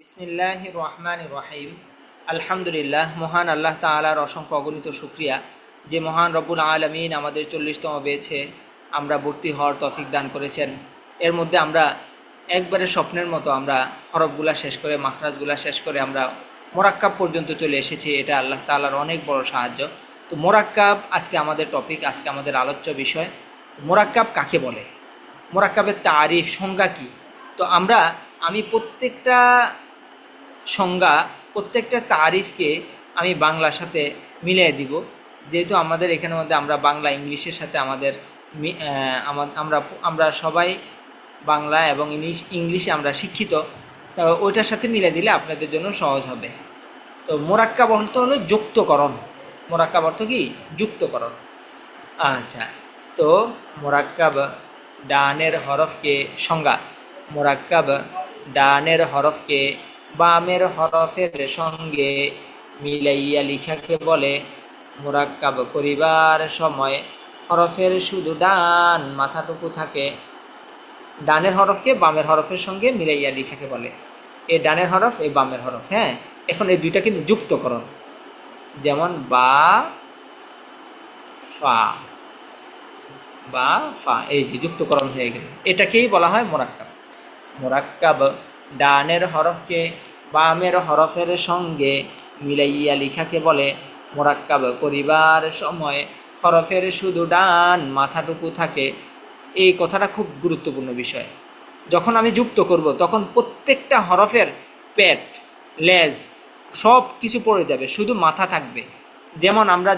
বিসমিল্লাহির রহমানির রহিম। আলহামদুলিল্লাহ, মহান আল্লাহ তাআলার অসংখ্য অগণিত শুকরিয়া যে মহান রব্বুল আলামিন আমাদের 40তম বেচে আমরা ভর্তি হওয়ার তৌফিক দান করেছেন। এর মধ্যে আমরা একবারে স্বপ্নের মতো আমরা হরফগুলা শেষ করে মাখরাজগুলা শেষ করে আমরা মোরাক্কাব পর্যন্ত চলে এসেছি। এটা আল্লাহ তাআলার অনেক বড় সাহায্য। তো মোরাক্কাব আজকে আমাদের টপিক, আজকে আমাদের আলোচ্য বিষয়। মোরাক্কাব কাকে বলে, মোরাক্কাবের তারিফ, সংজ্ঞা কী? তো আমি প্রত্যেকটা সংজ্ঞা, প্রত্যেকটা তারিফকে আমি বাংলার সাথে মিলিয়ে দিব। যেহেতু আমাদের এখানের মধ্যে আমরা বাংলা ইংলিশের সাথে আমরা আমরা সবাই বাংলা এবং ইংলিশে আমরা শিক্ষিত, তো ওইটার সাথে মিলিয়ে দিলে আপনাদের জন্য সহজ হবে। তো মোরাক্কাব অর্থ হলো যুক্তকরণ। মোরাক্কাব অর্থ কি? যুক্তকরণ। আচ্ছা, তো মোরাক্কাব ডানের হরফকে সংজ্ঞা: মোরাক্কাব ডানের হরফকে বামের হরফের সঙ্গে মিলাইয়া লিখাকে বলে। মোরাক্কাব করিবার সময় হরফের শুধু ডান মাথাটুকু থাকে। ডানের হরফকে বামের হরফের সঙ্গে মিলাইয়া লিখাকে বলে। এই ডানের হরফ, এই বামের হরফ। হ্যাঁ, এখন এই দুইটা কিন্তু যুক্তকরণ। যেমন বা ফা, বা ফা, এই যে যুক্তকরণ হয়ে গেল, এটাকেই বলা হয় মোরাক্কাব। মোরাক্কাব ডানের হরফকে বামের হরফের সঙ্গে মিলাইয়া লিখাকে বলে। মোরাক্কাব করিবার সময় হরফের শুধু ডান মাথাটুকু থাকে। এই কথাটা খুব গুরুত্বপূর্ণ বিষয়। যখন আমি যুক্ত করব তখন প্রত্যেকটা হরফের পেট, লেজ সব কিছু পড়ে যাবে, শুধু মাথা থাকবে। যেমন আমরা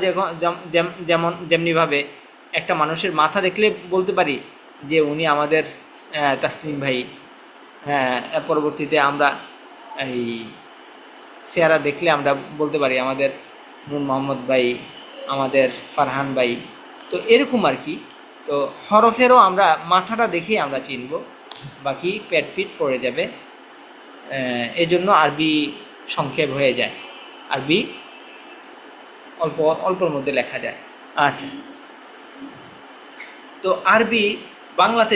যেমনিভাবে একটা মানুষের মাথা দেখলে বলতে পারি যে উনি আমাদের তাসলিম ভাই। পরবর্তীতে আমরা এই চেহারা দেখলে আমরা বলতে পারি আমাদের নূর মোহাম্মদ ভাই, আমাদের ফারহান ভাই। তো এরকম আর কি। তো হরফেরও আমরা মাথাটা দেখেই আমরা চিনব, বাকি পেট পিট পড়ে যাবে। এজন্য আরবি সংক্ষেপ হয়ে যায়, আরবি অল্পর মধ্যে লেখা যায়। আচ্ছা, তো আরবি বাংলাতে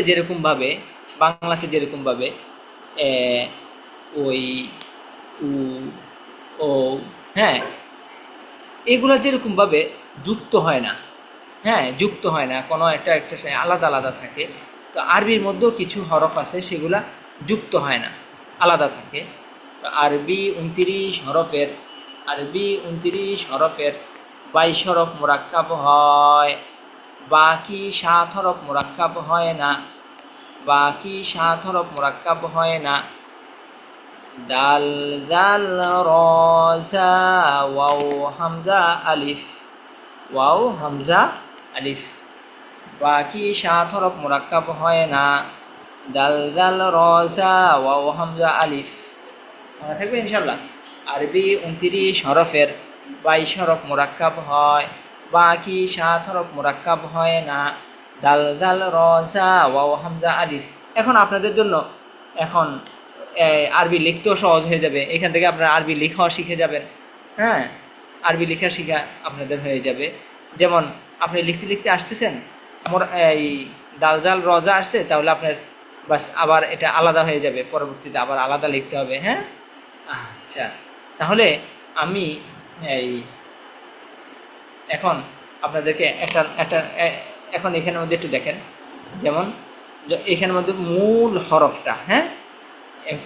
যেরকমভাবে ওই উ ও, হ্যাঁ, এগুলো যেরকমভাবে যুক্ত হয় না, যুক্ত হয় না, কোনো একটা আলাদা আলাদা থাকে। তো আরবির মধ্যেও কিছু হরফ আছে সেগুলা যুক্ত হয় না, আলাদা থাকে। তো আরবি 29 হরফের 22 হরফ মোরাক্কাব হয়, বাকি 7 হরফ মোরাক্কাব হয় না। দাল, জাল, র, জা, ওয়াও, হামজা, আলিফ। বাকি 7 হরফ মোরাক্কাব হয় না। দাল, জাল, র, জা, ওয়াও, হামজা, আলিফ। মনে থাকবে ইনশাল্লাহ। আরবি 29 হরফের 22 হরফ মোরাক্কাব হয়, বাকি 7 হরফ মোরাক্কাব হয় না। দাল, জাল, র, জা, ওয়াও, হামজা, আলিফ। এখন আপনাদের জন্য এখন আরবি লিখতেও সহজ হয়ে যাবে। এখান থেকে আপনারা আরবি লেখাও শিখে যাবেন। হ্যাঁ, আরবি লেখা শিখা আপনাদের হয়ে যাবে। যেমন আপনি লিখতে লিখতে আসতেছেন, এই দাল, জাল, রজা আসছে, তাহলে আপনার বাস আবার এটা আলাদা হয়ে যাবে, পরবর্তীতে আবার আলাদা লিখতে হবে। হ্যাঁ, আচ্ছা, তাহলে আমি এখন আপনাদেরকে এখন এখানের মধ্যে একটু দেখেন। যেমন এখানের মধ্যে মূল হরফটা,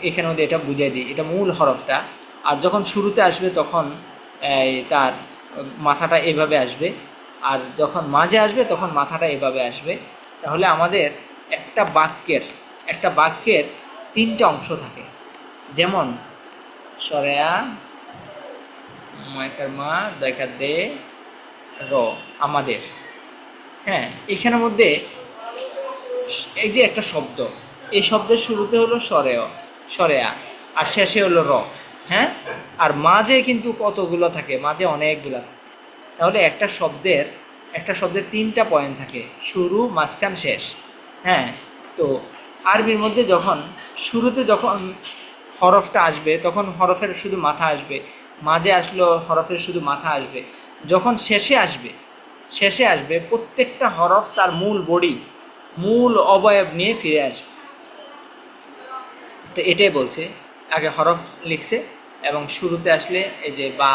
এখানের মধ্যে এটা বুঝিয়ে দিই, এটা মূল হরফটা। আর যখন শুরুতে আসবে তখন তার মাথাটা এভাবে আসবে, আর যখন মাঝে আসবে তখন মাথাটা এভাবে আসবে। তাহলে আমাদের একটা বাক্যের 3টে অংশ থাকে। যেমন সরেয়া, মাইকার মা, দেখা দে, র, আমাদের। হ্যাঁ, এখানের মধ্যে এই যে একটা শব্দ, এই শব্দের শুরুতে হলো সরেয়া, আর শেষে হলো র। হ্যাঁ, আর মাঝে কিন্তু কতগুলো থাকে, মাঝে অনেকগুলো থাকে। তাহলে একটা শব্দের 3টা পয়েন্ট থাকে, শুরু, মাঝখান, শেষ। হ্যাঁ, তো আরবির মধ্যে যখন শুরুতে যখন হরফটা আসবে তখন হরফের শুধু মাথা আসবে, মাঝে আসলো হরফের শুধু মাথা আসবে, যখন শেষে আসবে প্রত্যেকটা হরফ তার মূল অবয়ব নিয়ে ফিরে আসবে। তো এটাই বলছে আগে হরফ লিখছে এবং শুরুতে আসলে এই যে বা,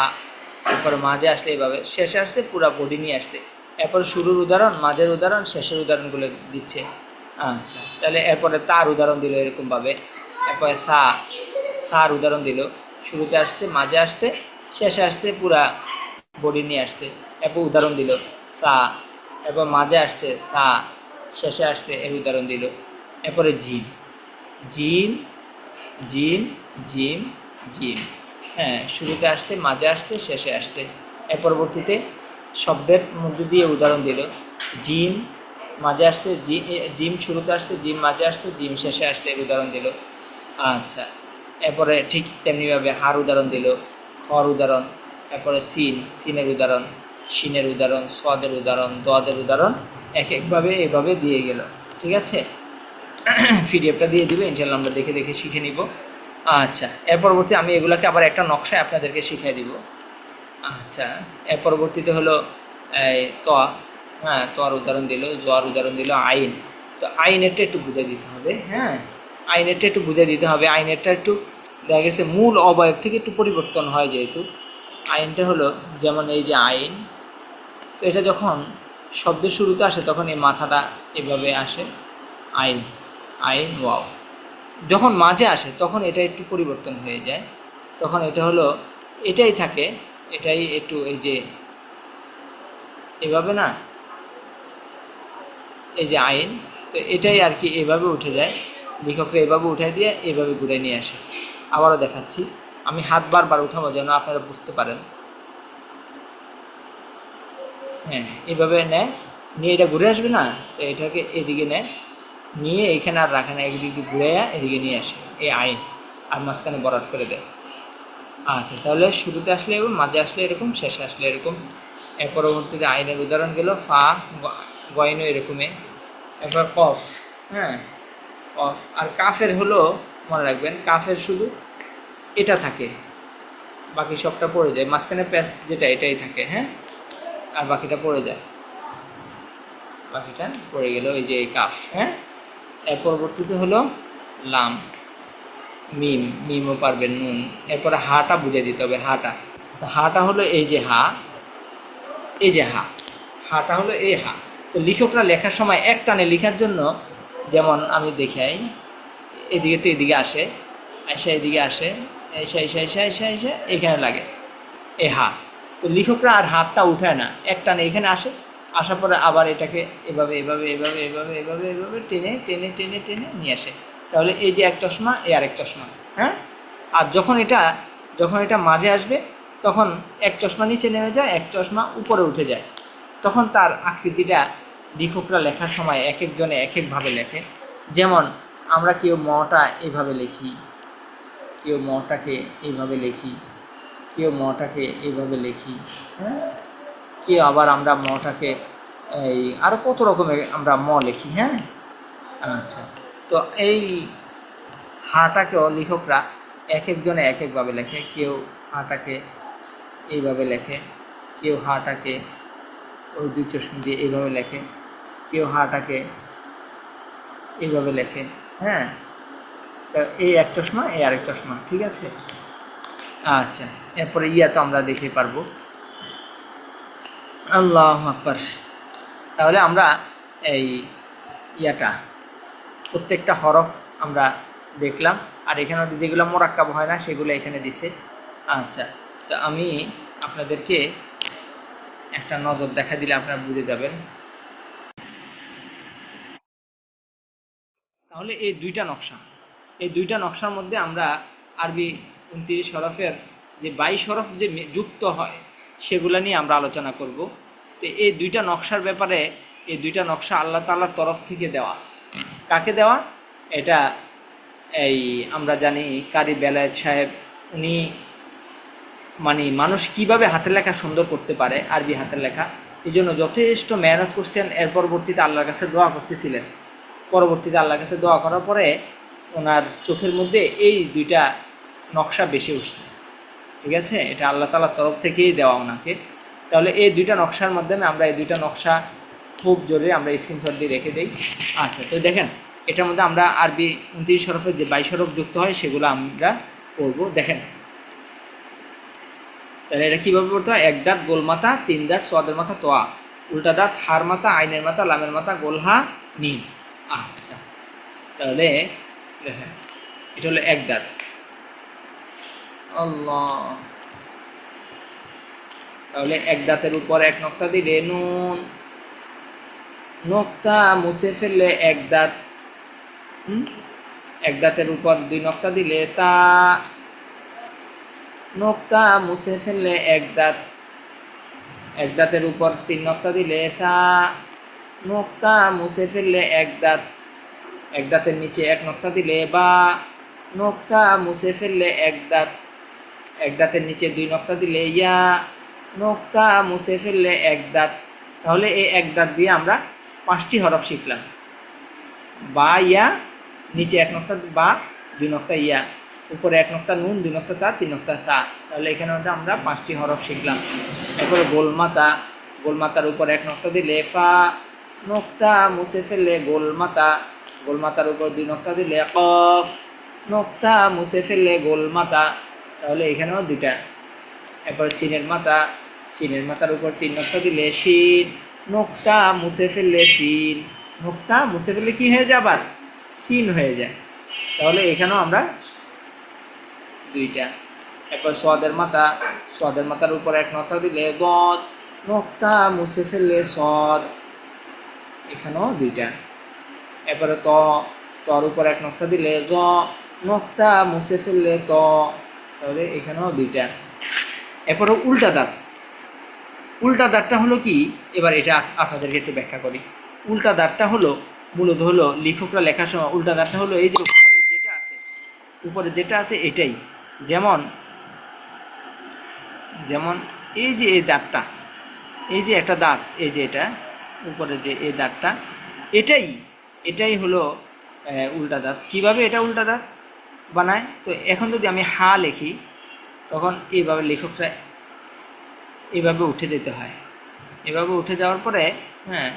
এরপরে মাঝে আসলে এইভাবে, শেষে আসছে পুরো বডি নিয়ে আসছে। এরপর শুরুর উদাহরণ, মাঝের উদাহরণ, শেষের উদাহরণগুলো দিচ্ছে। আচ্ছা, তাহলে এরপরে তার উদাহরণ দিল এরকমভাবে। এরপরে তার উদাহরণ দিল, শুরুতে আসছে, মাঝে আসছে, শেষে আসছে, পুরা বডি নিয়ে আসছে। এরপর উদাহরণ দিল সা, এরপর মাঝে আসছে সা, শেষে আসছে, এর উদাহরণ দিল। এরপরে gym, gym, gym, gym, gym, হ্যাঁ, শুরুতে আসছে, মাঝে আসছে, শেষে আসছে। এর পরবর্তীতে শব্দের মধ্যে দিয়ে উদাহরণ দিল, জিম মাঝে আসছে, জিম শুরুতে আসছে, জিম মাঝে আসছে, জিম শেষে আসছে, এর উদাহরণ দিল। আচ্ছা, এরপরে ঠিক তেমনিভাবে হার উদাহরণ দিল, খর উদাহরণ, এরপরে সিনের উদাহরণ, শিনের উদাহরণ, সদের উদাহরণ, দদের উদাহরণ, এক একভাবে এভাবে দিয়ে গেল। ঠিক আছে, পিডিএফটা দিয়ে দিবে, ইনশাল্লাহ আমরা দেখে দেখে শিখে নিব। আচ্ছা, এর পরবর্তী আমি এগুলাকে আবার একটা নকশায় আপনাদেরকে শিখিয়ে দিব। আচ্ছা, এর পরবর্তীতে হলো ত, হ্যাঁ, তর উদাহরণ দিল, জর উদাহরণ দিল, আইন। তো আইনেরটা একটু বুঝে দিতে হবে, হ্যাঁ, আইনেরটা একটু বুঝে দিতে হবে। আইনেরটা একটু দেখা গেছে মূল অবয়ব থেকে একটু পরিবর্তন হয়, যেহেতু আইনটা হলো যেমন এই যে আইন, তো এটা যখন শব্দের শুরুতে আসে তখন এই মাথাটা এভাবে আসে, আইন, আইন ওয়াও। যখন মাঝে আসে তখন এটা একটু পরিবর্তন হয়ে যায়, তখন এটা হলো, এটাই থাকে, এটাই একটু এই যে এভাবে না, এই যে আইন, তো এটাই আর কি এভাবে উঠে যায়, লেখকরা এভাবে উঠাই দিয়ে এভাবে ঘুরে নিয়ে আসে। আবারও দেখাচ্ছি, আমি হাত বারবার উঠাবো যেন আপনারা বুঝতে পারেন। হ্যাঁ, এভাবে নেয়, নিয়ে এটা ঘুরে আসবে না, তো এটাকে এদিকে নেয়, নিয়ে এখানে আর রাখে না, একদিকে ঘুরে এদিকে নিয়ে আসে, এই আইন, আর মাঝখানে বরাট করে দেয়। আচ্ছা, তাহলে শুরুতে আসলে এবং মাঝে আসলে এরকম, শেষে আসলে এরকম। এর পরবর্তীতে আইনের উদাহরণ গেল ফা, গয়নো এরকমে। এরপর কফ, হ্যাঁ, কফ। আর কাফের হলো, মনে রাখবেন, কাফের শুধু এটা থাকে, বাকি সবটা পড়ে যায়, মাঝখানে প্যাচ যেটা এটাই থাকে, হ্যাঁ, আর বাকিটা পড়ে যায়, বাকিটা পড়ে গেল, এই যে এই কাফ, হ্যাঁ। এর পরবর্তীতে হলো লাম, মিম, মিমও পারবেন, নুন। এরপরে হাটা বুঝে দিতে হবে, হাটা। তো হাটা হলো এই যে হা, এই যে হা, হাটা হলো এই হা। তো লেখকরা লেখার সময় এক টানে লেখার জন্য, যেমন আমি দেখাই, এদিকে তো এদিকে আসে, এসে এদিকে আসে, এসে এসে এসে এসে এসে এখানে লাগে এ হা। তো লেখকরা আর হাতটা উঠায় না, এক টানে এখানে আসে, আসার পরে আবার এটাকে এভাবে এভাবে এভাবে এভাবে এভাবে এভাবে টেনে টেনে টেনে টেনে নিয়ে আসে। তাহলে এই যে এক চশমা, এ আরেক চশমা, হ্যাঁ। আর যখন এটা মাঝে আসবে তখন এক চশমা নিচে নেমে যায়, এক চশমা উপরে উঠে যায়, তখন তার আকৃতিটা লেখকরা লেখার সময় এক একজনে এক একভাবে লেখে। যেমন আমরা কেউ মটা এইভাবে লিখি, কেউ মটাকে এইভাবে লিখি, কেউ মটাকে এইভাবে লিখি, হ্যাঁ, কেউ আবার আমরা মটাকে এই আরও কত রকমের আমরা ম লিখি, হ্যাঁ। আচ্ছা, তো এই হাটাকেও লেখকরা এক একজনে এক একভাবে লেখে। কেউ হাটাকে এইভাবে লেখে, কেউ হাটাকে ওই দুই চশমা দিয়ে এইভাবে লেখে, কেউ হাটাকে এইভাবে লেখে, হ্যাঁ। তো এই এক চশমা, এই আরেক চশমা, ঠিক আছে। আচ্ছা, এরপরে ইয়া তো আমরা দেখে পারবো, আল্লাহু আকবার। তাহলে আমরা এই ইয়াটা প্রত্যেকটা হরফ আমরা দেখলাম, আর এখানে যেগুলো মোরাক্কাব হয় না সেগুলো এখানে দিছে। আচ্ছা, তো আমি আপনাদেরকে একটা নজর দেখা দিলে আপনারা বুঝে যাবেন। তাহলে এই দুইটা নকশার মধ্যে আমরা আরবি 29 হরফের যে 22 হরফ যে যুক্ত হয় সেগুলো নিয়ে আমরা আলোচনা করব। তো এই দুইটা নকশার ব্যাপারে, এই দুইটা নকশা আল্লাহ তাআলার তরফ থেকে দেওয়া। কাকে দেওয়া? এটা এই আমরা জানি কারি বেলায়েত সাহেব, উনি মানে মানুষ কিভাবে হাতের লেখা সুন্দর করতে পারে, আরবি হাতের লেখা, এই জন্য যথেষ্ট মেহনত করছেন। এর পরবর্তীতে আল্লাহর কাছে দোয়া করতেছিলেন। পরবর্তীতে আল্লাহর কাছে দোয়া করার পরে ওনার চোখের মধ্যে এই দুইটা নকশা বেশি উঠছে, ঠিক আছে। এটা আল্লাহ তাআলার তরফ থেকেই দেওয়া ওনাকে। তাহলে এই দুইটা নকশার মাধ্যমে আমরা এই দুইটা নকশা খুব জোরে আমরা স্ক্রিনশট দিয়ে রেখে দিই। আচ্ছা, তো দেখেন এটার মধ্যে আমরা আরবি 29 হরফের যে 22 হরফ যুক্ত হয় সেগুলো আমরা করবো। দেখেন তাহলে এটা কিভাবে পড়তে হয়, এক দাঁত গোল মাথা, তিন দাঁত সোয়াদের মাথা তোয়া, উল্টা দাঁত হার মাথা, আইনের মাথা, লামের মাথা, গোলহা মিম। আচ্ছা তাহলে দেখেন এটা হলো এক দাঁত। আল্লাহ, তাহলে এক দাঁতের উপর এক নক্তা দিলে নুন, নক্তা মুছে ফেললে এক দাঁত, এক দাঁতের উপর দুই নক্তা দিলে তা, নক্তা মুছে ফেললে এক দাঁত, এক দাঁতের উপর তিন নক্তা দিলে তা, নক্তা মুছে ফেললে এক দাঁত, এক দাঁতের নিচে এক নক্তা দিলে বা, নক্তা মুছে ফেললে এক দাঁত, এক দাঁতের নিচে দুই নক্তা দিলে ইয়া, নক্তা মুছে ফেললে এক দাঁত। তাহলে এই এক দাঁত দিয়ে আমরা 5টি হরফ শিখলাম, বা ইয়া, নিচে এক নক্তা বা, দুই নক্তা ইয়া, উপরে এক নক্তা নুন, দুই নক্তা তা, তিন নক্তা তা। তাহলে এখানে আমরা 5টি হরফ শিখলাম। এরপরে গোলমাতা, গোলমাতার উপর এক নক্তা দিলে ফা, নক্তা মুছে ফেললে গোলমাতা, গোলমাতার উপর দুই নক্তা দিলে কফ, নক্তা মুছে ফেললে গোলমাতা। তাহলে এখানেও দুইটা। এরপর সিনের মাথা, সিনের মাথার উপর তিন নক্তা দিলে শিন, নক্তা মুছে ফেললে সিন, নক্তা মুছে ফেললে কি হয়ে যায় আবার সিন হয়ে যায়। তাহলে এখানেও আমরা দুইটা। এরপর সোয়াদের মাথা, সোয়াদের মাথার উপর এক নক্তা দিলে দদ, নক্তা মুছে ফেললে সদ, এখানেও দুইটা। এরপরে ত, তর উপর এক নক্তা দিলে জ, নক্তা মুছে ফেললে ত, তাহলে এখানেও দুইটা। এরপরে উল্টা দাঁত, উল্টা দাঁতটা হলো কি, এবার এটা আপনাদেরকে একটু ব্যাখ্যা করি। উল্টা দাঁতটা হলো মূলত হলো লেখকরা লেখার সময় উল্টা দাঁতটা হলো এই যে উপরে যেটা আছে, উপরে যেটা আছে এটাই। যেমন যেমন এই যে এই দাঁতটা, এই যে একটা দাঁত, এই যে এটা উপরে যে এই দাঁতটা, এটাই এটাই হলো উল্টা দাঁত। কিভাবে এটা উল্টা দাঁত বানায়, তো এখন যদি আমি হা লিখি তখন এইভাবে লেখকরা এভাবে উঠে যেতে হয়, এভাবে উঠে যাওয়ার পরে, হ্যাঁ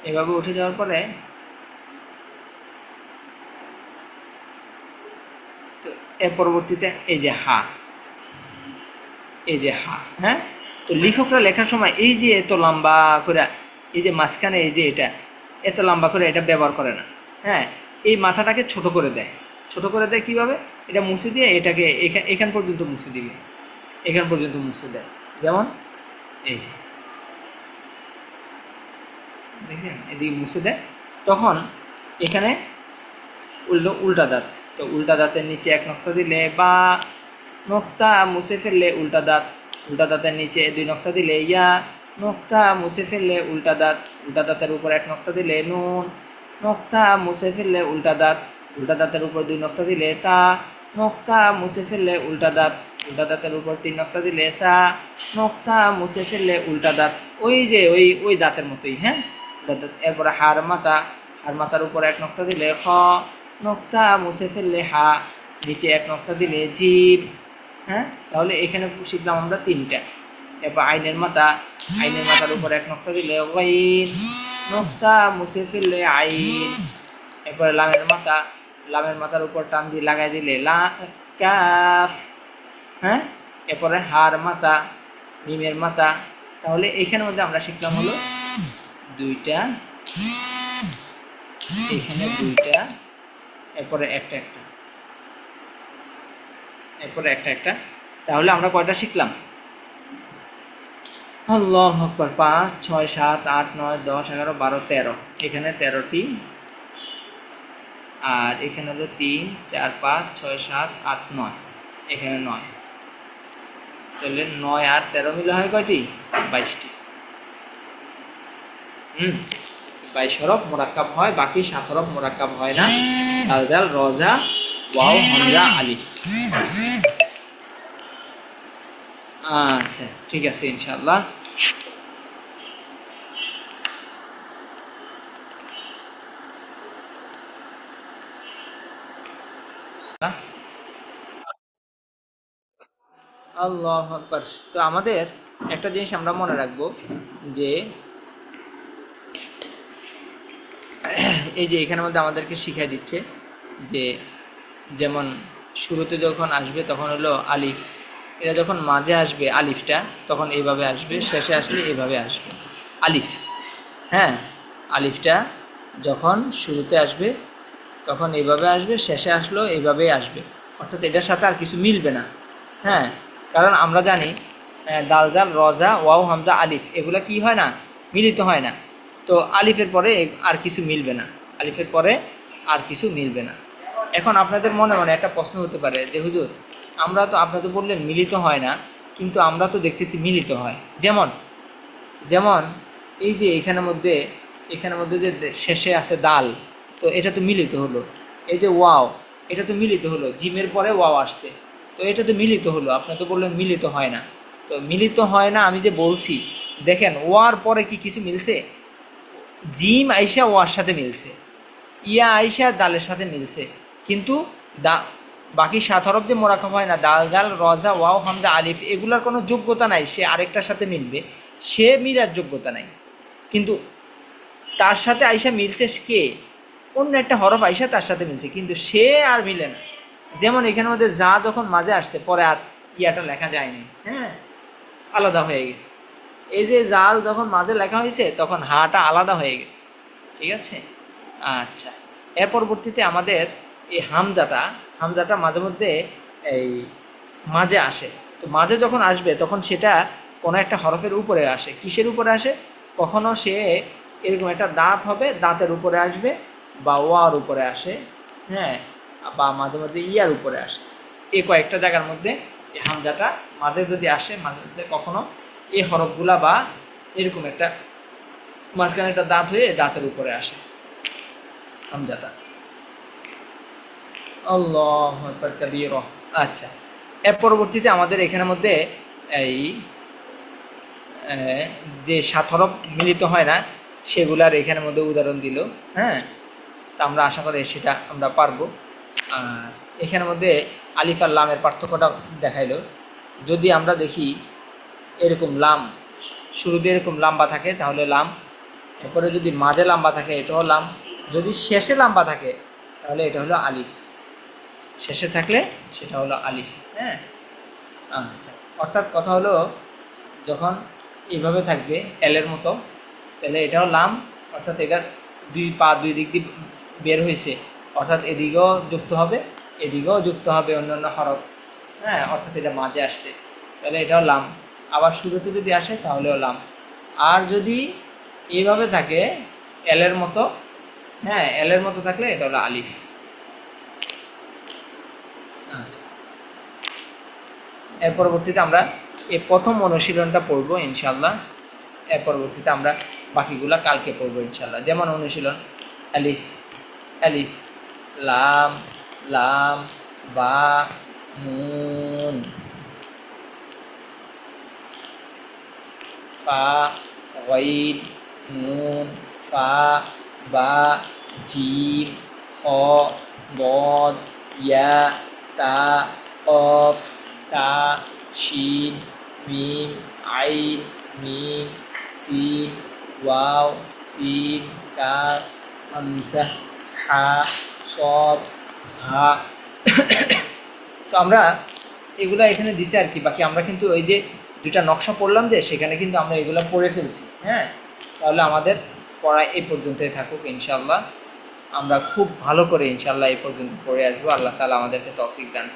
এভাবে উঠে যাওয়ার পরে তো এর পরবর্তীতে এই যে হা, এই যে হা, হ্যাঁ। তো লেখকরা লেখার সময় এই যে এত লম্বা করে, এই যে মাঝখানে এই যে এটা এত লম্বা করে এটা ব্যবহার করে না, হ্যাঁ। এই মাথাটাকে ছোট করে দেয়, ছোট করে দেয় কিভাবে, এটা মুছে দিয়ে এটাকে এখান পর্যন্ত মুছে দিবে, এখান পর্যন্ত মুছে দেয়। যেমন এই যে দেখছেন এদিকে মুছে দেয়, তখন এখানে উল্টা দাঁত। তো উল্টা দাঁতের নিচে এক নক্তা দিলে বা, নক্তা মুছে ফেললে উল্টা দাঁত, উল্টা দাঁতের নিচে দুই নক্তা দিলে ইয়া, নক্তা মুছে ফেললে উল্টা দাঁত, উল্টা দাঁতের উপর এক নক্তা দিলে নুন, নক্তা মুছে ফেললে উল্টা দাঁত, উল্টা দাঁতের উপর দুই নক্তা দিলে তা, নক্তা মুছে ফেললে উল্টা দাঁত, উল্টা দাঁতের উপর তিন নক্তা দিলে তা, নক্তা মুছে ফেললে উল্টা দাঁত। ওই যে ওই দাঁতের মতোই, হ্যাঁ। এরপরে হার মাথা, হার মাথার উপর এক নক্তা দিলে খ, নক্তা মুছে ফেললে হা, নিচে এক নক্তা দিলে জিম, হ্যাঁ। তাহলে এখানে শিখলাম আমরা 3টা। এরপর আইনের মাথা, আইনের মাথার উপর এক নক্তা দিলে ওয়াইন, নক্তা মুছে ফেললে আইন। এরপরে লামের মাথা, লামের মাথার উপর টান দিয়ে লাগাই দিলে লা কাফ, হ্যাঁ। এরপরে হার মাথা, মিমের মাথা। তাহলে এইখানের মধ্যে আমরা শিখলাম হলো 2টা, এখানে 2টা, এরপরে একটা, এরপরে একটা। তাহলে আমরা কয়টা শিখলাম, আল্লাহু আকবার, 5 6 7 8 9 10 11 12 13, এখানে 13টি, আর এখানে হলো 3 4 5 6 7 8 9, এখানে 9। তাহলে 9 আর 13 মিলে হয় কয়টি, 22টি। 22 হরফ মোরাক্কাব হয়, বাকি 7 হরফ মোরাক্কাব হয় না। দাল জাল রজা ওয়াও হামজা আলিফ। আচ্ছা ঠিক আছে ইনশাআল্লাহ। আল্লাহু আকবার। তো আমাদের একটা জিনিস আমরা মনে রাখবো যে এই যে এখানের মধ্যে আমাদেরকে শিখিয়ে দিচ্ছে যে যেমন শুরুতে যখন আসবে তখন হলো আলিফ, এটা যখন মাঝে আসবে আলিফটা তখন এইভাবে আসবে, শেষে আসলে এইভাবে আসবে আলিফ। হ্যাঁ, আলিফটা যখন শুরুতে আসবে তখন এইভাবে আসবে, শেষে আসলো এইভাবেই আসবে, অর্থাৎ এটার সাথে আর কিছু মিলবে না। হ্যাঁ, কারণ আমরা জানি দাল জাল রজা ওয়াও হামজা আলিফ এগুলো কি হয় না, মিলিত হয় না। তো আলিফের পরে আর কিছু মিলবে না, আলিফের পরে আর কিছু মিলবে না। এখন আপনাদের মনে মনে একটা প্রশ্ন হতে পারে যে হুজুর, আপনি তো বললেন মিলিত হয় না, কিন্তু আমরা তো দেখতেছি মিলিত হয়। যেমন যেমন এই যে এখানের মধ্যে যে শেষে আছে দাল, তো এটা তো মিলিত হলো। এই যে ওয়াও, এটা তো মিলিত হলো, জিমের পরে ওয়াও আসছে, তো এটা তো মিলিত হলো। আপনি তো বললেন মিলিত হয় না, তো মিলিত হয় না আমি যে বলছি, দেখেন ওয়ার পরে কি কিছু মিলছে? জিম আইসা ওয়ার সাথে মিলছে, ইয়া আইসা দালের সাথে মিলছে, কিন্তু দা বাকি 7 হরফ যে মোরাকাব হয় না, দাল জাল রজা ওয়াও হামজা আলিফ, এগুলোর কোনো যোগ্যতা নাই সে আরেকটার সাথে মিলবে, সে মিলার যোগ্যতা নাই। কিন্তু তার সাথে আইসা মিলছে কে? অন্য একটা হরফ আইসা তার সাথে মিলছে, কিন্তু সে আর মিলে না। যেমন এখানের মধ্যে যা যখন মাঝে আসছে পরে আর ইয়াটা লেখা যায়নি, হ্যাঁ, আলাদা হয়ে গেছে। এই যে জাল যখন মাঝে লেখা হয়েছে তখন হাটা আলাদা হয়ে গেছে, ঠিক আছে। আচ্ছা, এর পরবর্তীতে আমাদের এই হামজাটা মাঝে মধ্যে এই মাঝে আসে। তো মাঝে যখন আসবে তখন সেটা কোনো একটা হরফের উপরে আসে। কিসের উপরে আসে? কখনো সে এরকম একটা দাঁত হবে, দাঁতের উপরে আসবে, বা ওয়ার উপরে আসে, হ্যাঁ, বা মাঝে মধ্যে ইয়ার উপরে আসে। এই কয়েকটা জায়গার মধ্যে এই হামজাটা মাঝে যদি আসে, মাঝে মধ্যে কখনো এই হরফগুলা বা এরকম একটা মাঝখানে একটা দাঁত হয়ে দাঁতের উপরে আসে হামজাটা। আল্লাহু আকবার কাবীরা। আচ্ছা, এর পরবর্তীতে আমাদের এখানের মধ্যে এই যে 7 হরফ মিলিত হয় না সেগুলার এখানের মধ্যে উদাহরণ দিল। হ্যাঁ, তা আমরা আশা করি সেটা আমরা পারবো। আর এখানের মধ্যে আলিফ আর লামের পার্থক্যটা দেখাইলো। যদি আমরা দেখি এরকম লাম শুরুতে এরকম লম্বা থাকে তাহলে লাম, এরপরে যদি মাঝে লম্বা থাকে এটাও লাম, যদি শেষে লম্বা থাকে তাহলে এটা হলো আলিফ, শেষে থাকলে সেটা হলো আলিফ। হ্যাঁ, আচ্ছা, অর্থাৎ কথা হলো যখন এইভাবে থাকবে এলের মতো, তাহলে এটাও লাম, অর্থাৎ এটার দুই দিক দিয়ে বের হয়েছে, অর্থাৎ এদিকেও যুক্ত হবে এদিকেও যুক্ত হবে অন্যান্য হরফ। হ্যাঁ, অর্থাৎ এটা মাঝে আসছে, তাহলে এটাও লাম। আবার শুরুতে যদি আসে তাহলেও লাম। আর যদি এইভাবে থাকে এলের মতো, হ্যাঁ, এলের মতো থাকলে এটা হলো আলিফ। আচ্ছা, এর পরবর্তীতে আমরা এই প্রথম অনুশীলনটা পড়বো ইনশাল্লাহ। এর পরবর্তীতে আমরা বাকিগুলা কালকে পড়বো ইনশাল্লাহ। যেমন অনুশীলন আলিফ আলিফ, লাম লাম, বা নুন, ফা গাইন, নুন ফা বা, জিম খ, বদ, ইয়া, তা, কফ, তা, শিন, মিম, আইন, মিম, সিন, ওয়াও, সিন, কাফ, হামজা, হা, সদ, হা। তো আমরা এগুলা এখানে দিছি আর কি, বাকি আমরা কিন্তু ওই যে দুইটা নকশা পড়লাম যে সেখানে কিন্তু আমরা এগুলো পড়ে ফেলছি। হ্যাঁ, তাহলে আমাদের পড়া এই পর্যন্তই থাকুক ইনশাল্লাহ। আমরা খুব ভালো করে ইনশাল্লাহ এই পর্যন্ত পড়ে আসবো। আল্লাহ তাআলা আমাদেরকে তৌফিক দান করুন।